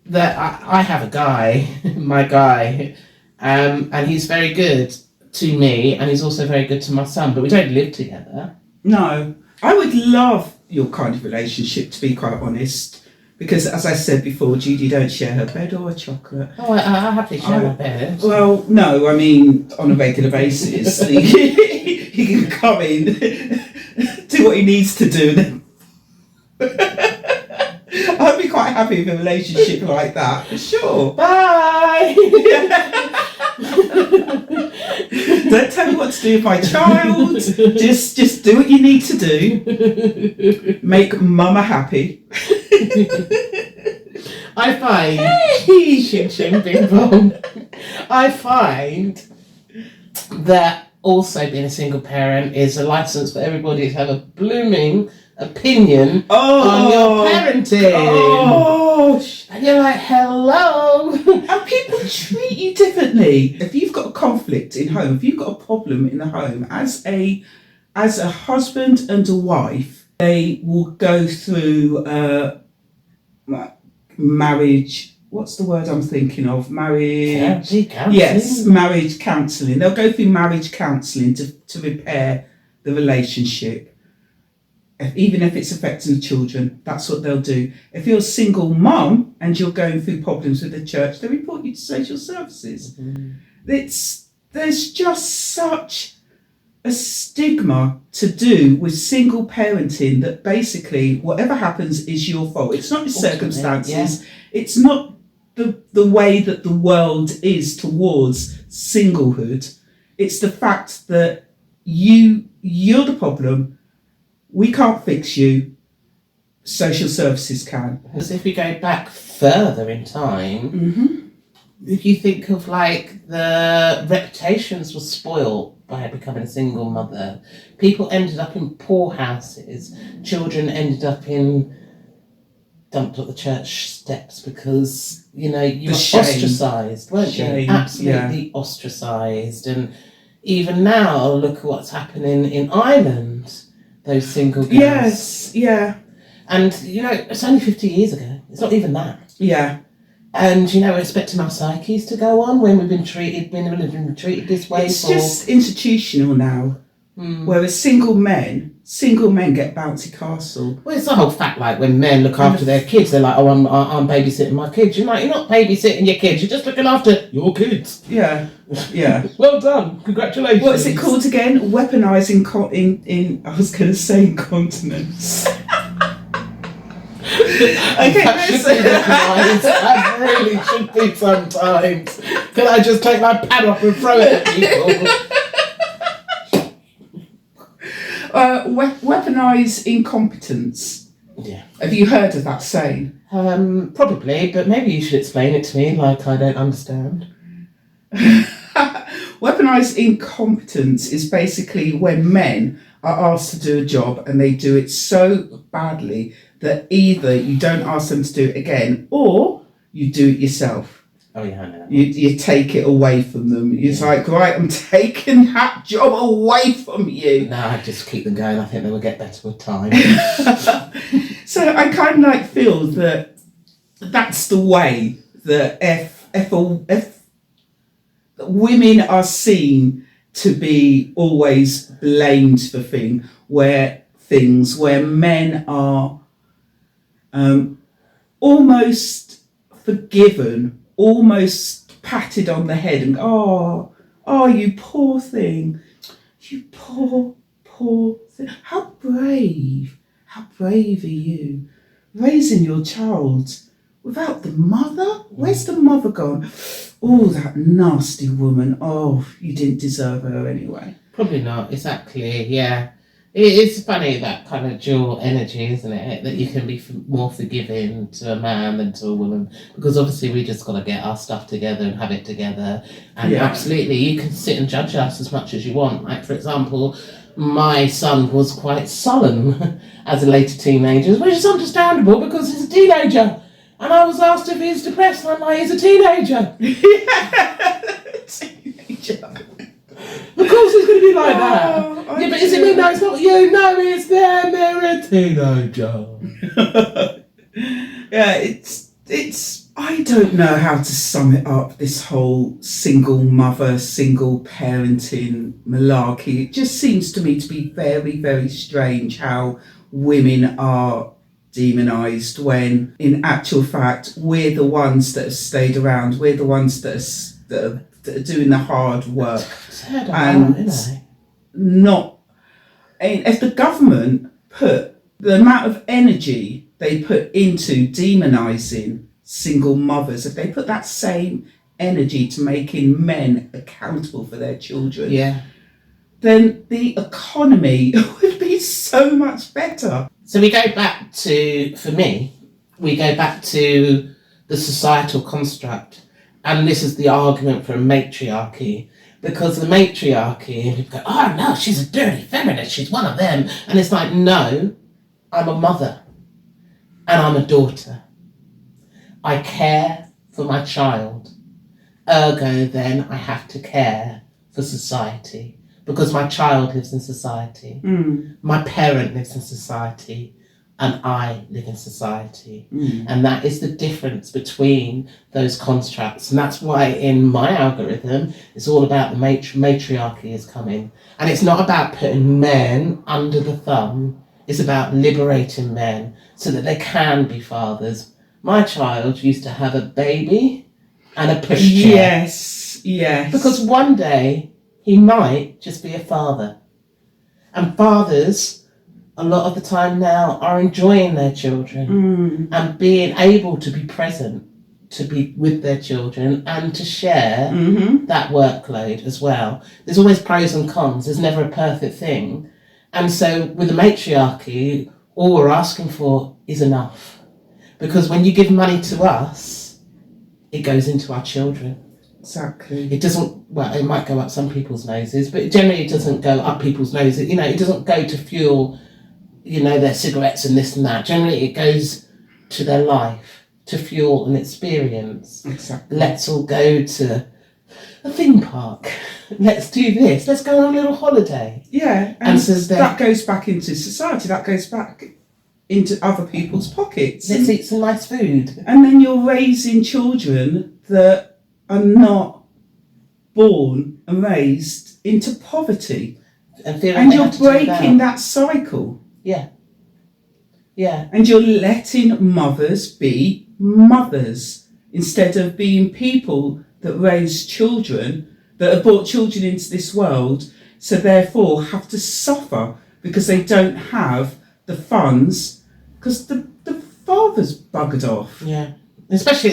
that I have a guy, my guy, and he's very good to me, and he's also very good to my son, but we don't live together. No, I would love your kind of relationship, to be quite honest, because as I said before, Judy don't share her bed or a chocolate. Oh, I happily share my bed. Well, no, I mean on a regular basis. He can come in, do what he needs to do, and then I'd be quite happy with a relationship like that, for sure. Bye! Don't tell me what to do with my child. Just do what you need to do. Make mama happy. I find Hey! Shin Shin Bing Bong. I find that also being a single parent is a license for everybody to have a blooming opinion on your parenting. Gosh. And you're like, hello. And people treat you differently. If you've got a conflict in home, if you've got a problem in the home, as a husband and a wife, they will go through marriage. What's the word I'm thinking of? Marriage. Yes, marriage counselling. They'll go through marriage counselling to repair the relationship. Even if it's affecting the children, that's what they'll do. If you're a single mum and you're going through problems with the church, they report you to social services. There's just such a stigma to do with single parenting that basically whatever happens is your fault. It's not your circumstances. Yeah. It's not the way that the world is towards singlehood. It's the fact that you're the problem. We can't fix you. Social services can. Because if we go back further in time, if you think of like the reputations were spoiled by becoming a single mother, people ended up in poor houses. Children ended up dumped at the church steps because you were ostracised, weren't you? Absolutely ostracised. And even now, look at what's happening in Ireland. Those single girls. Yes, yeah. And, it's only 50 years ago. It's not even that. Yeah. And, we're expecting our psyches to go on when we've been treated this way. It's just institutional now. Whereas single men get bouncy castle. Well, it's the whole fact, like, when men look after their kids, they're like, oh, I'm babysitting my kids. You're like, you're not babysitting your kids, you're just looking after your kids. Yeah, yeah. Well done, congratulations. What is it called again? Weaponising I was going to say incontinence. Okay, that really should be sometimes. Can I just take my pad off and throw it at people? Weaponise incompetence. Yeah. Have you heard of that saying? Probably, but maybe you should explain it to me like I don't understand. Weaponise incompetence is basically when men are asked to do a job and they do it so badly that either you don't ask them to do it again or you do it yourself. Oh yeah, I know. You take it away from them. It's like, right, I'm taking that job away from you. No, I just keep them going. I think they will get better with time. So I kind of like feel that that's the way that if women are seen to be always blamed for things where men are almost forgiven, almost patted on the head and oh, you poor thing, you poor thing. How brave are you raising your child without the mother? Where's the mother gone? Oh, that nasty woman. Oh, you didn't deserve her anyway. Probably not, exactly, yeah. It's funny, that kind of dual energy, isn't it? That you can be more forgiving to a man than to a woman. Because obviously we just got to get our stuff together and have it together. And absolutely, you can sit and judge us as much as you want. Like, for example, my son was quite sullen as a later teenager, which is understandable because he's a teenager. And I was asked if he's depressed, and I'm like, he's a teenager. Teenager. Of course he's going to be like that. But is it me? No, it's not you. No, it's them. They're a teenager. Yeah, it's. I don't know how to sum it up. This whole single mother, single parenting malarkey. It just seems to me to be very, very strange how women are demonised when, in actual fact, we're the ones that have stayed around. We're the ones that are doing the hard work. And not, if the government put the amount of energy they put into demonising single mothers, if they put that same energy to making men accountable for their children, then the economy would be so much better. So we go back to, for me, the the societal construct. And this is the argument for a matriarchy. Because the matriarchy, people go, oh no, she's a dirty feminist, she's one of them. And it's like, no, I'm a mother and I'm a daughter. I care for my child. Ergo, then, I have to care for society. Because my child lives in society. My parent lives in society. And I live in society. And that is the difference between those constructs. And that's why in my algorithm, it's all about the matriarchy is coming. And it's not about putting men under the thumb. It's about liberating men so that they can be fathers. My child used to have a baby and a pushchair. Yes. Because one day he might just be a father. And fathers, a lot of the time now, are enjoying their children and being able to be present, to be with their children and to share that workload as well. There's always pros and cons. There's never a perfect thing. And so with the matriarchy, all we're asking for is enough. Because when you give money to us, it goes into our children. Exactly. It doesn't, well, it might go up some people's noses, but generally it doesn't go up people's noses. You know, it doesn't go to fuel, you know, their cigarettes and this and that. Generally it goes to their life, to fuel an experience. Exactly. Let's all go to a theme park. Let's do this. Let's go on a little holiday. Yeah, and that goes back into society. That goes back into other people's pockets. Let's eat some nice food. And then you're raising children that are not born and raised into poverty. And you're breaking that cycle. Yeah. Yeah. And you're letting mothers be mothers instead of being people that raise children, that have brought children into this world, so therefore have to suffer because they don't have the funds because the father's buggered off. Yeah. Especially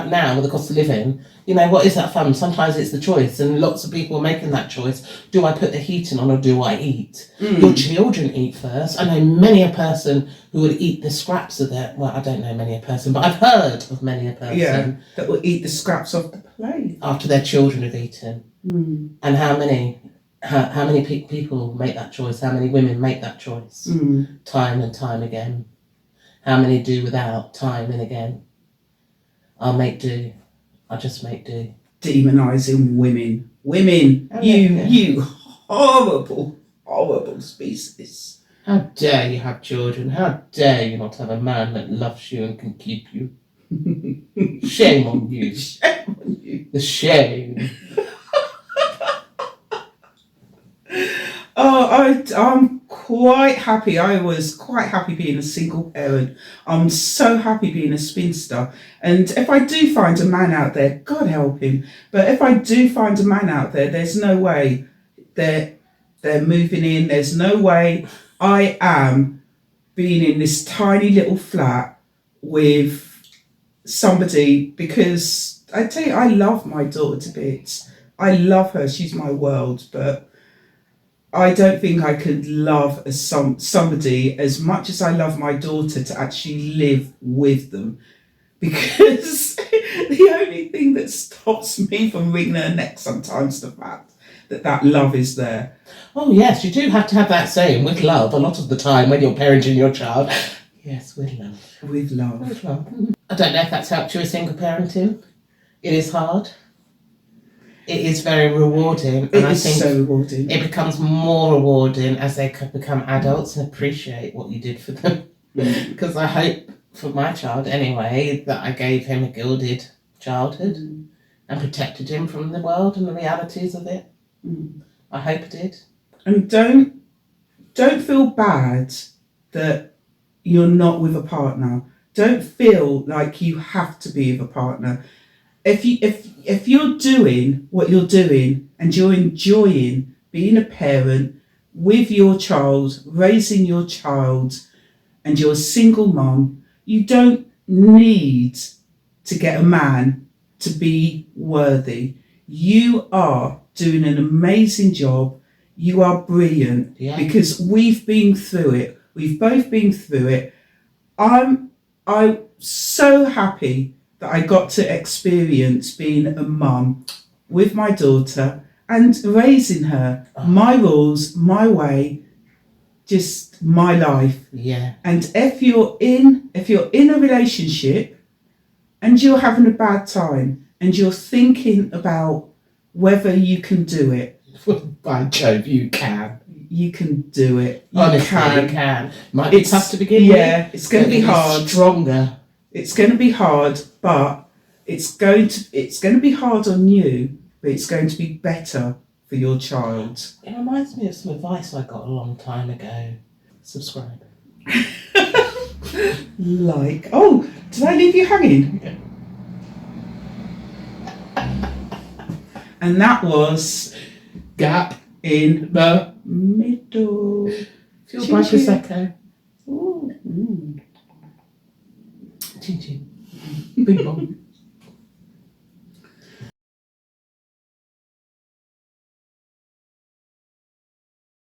now with the cost of living, you know, what is that fun? Sometimes it's the choice, and lots of people are making that choice. Do I put the heating on or do I eat? Your children eat first. I know many a person who would eat the scraps of their, well, I don't know many a person, but I've heard of many a person. That will eat the scraps off the plate. After their children have eaten. And how many people make that choice? How many women make that choice? Time and time again. How many do without time and again? I'll make do. I'll just make do. Demonising women. Women, you horrible, horrible species. How dare you have children? How dare you not have a man that loves you and can keep you? Shame on you. Shame on you. The shame. I'm quite happy. I was quite happy being a single parent. I'm so happy being a spinster. And if I do find a man out there, God help him. But if I do find a man out there, there's no way they're moving in. There's no way I am being in this tiny little flat with somebody, because I tell you, I love my daughter to bits. I love her. She's my world. But I don't think I could love somebody as much as I love my daughter to actually live with them, because the only thing that stops me from wringing her neck sometimes is the fact that love is there. Oh yes, you do have to have that saying, with love, a lot of the time when you're parenting your child. Yes, with love. With love. With love. I don't know if that's helped you with single parenting. It is hard. It is very rewarding. And I think so rewarding. It becomes more rewarding as they become adults and appreciate what you did for them. Because I hope, for my child anyway, that I gave him a gilded childhood and protected him from the world and the realities of it. I hope I did. And don't feel bad that you're not with a partner. Don't feel like you have to be with a partner. If you're doing what you're doing and you're enjoying being a parent with your child, raising your child, and you're a single mum, you don't need to get a man to be worthy. You are doing an amazing job. You are brilliant, because we've been through it. We've both been through it. I'm so happy that I got to experience being a mum with my daughter and raising her. My rules, my way, just my life. Yeah. And if you're in a relationship and you're having a bad time and you're thinking about whether you can do it, By Jove, you can. you can do it. You Honestly, you can. Might be tough to begin with. Yeah, it's going to be hard. Stronger. It's going to be hard, but it's going to be hard on you, but it's going to be better for your child. It reminds me of some advice I got a long time ago. Subscribe. Like, oh, did I leave you hanging? Okay. And that was Gap in the middle. Feel by Prosecco. Ooh. Chin chin. Bing bong.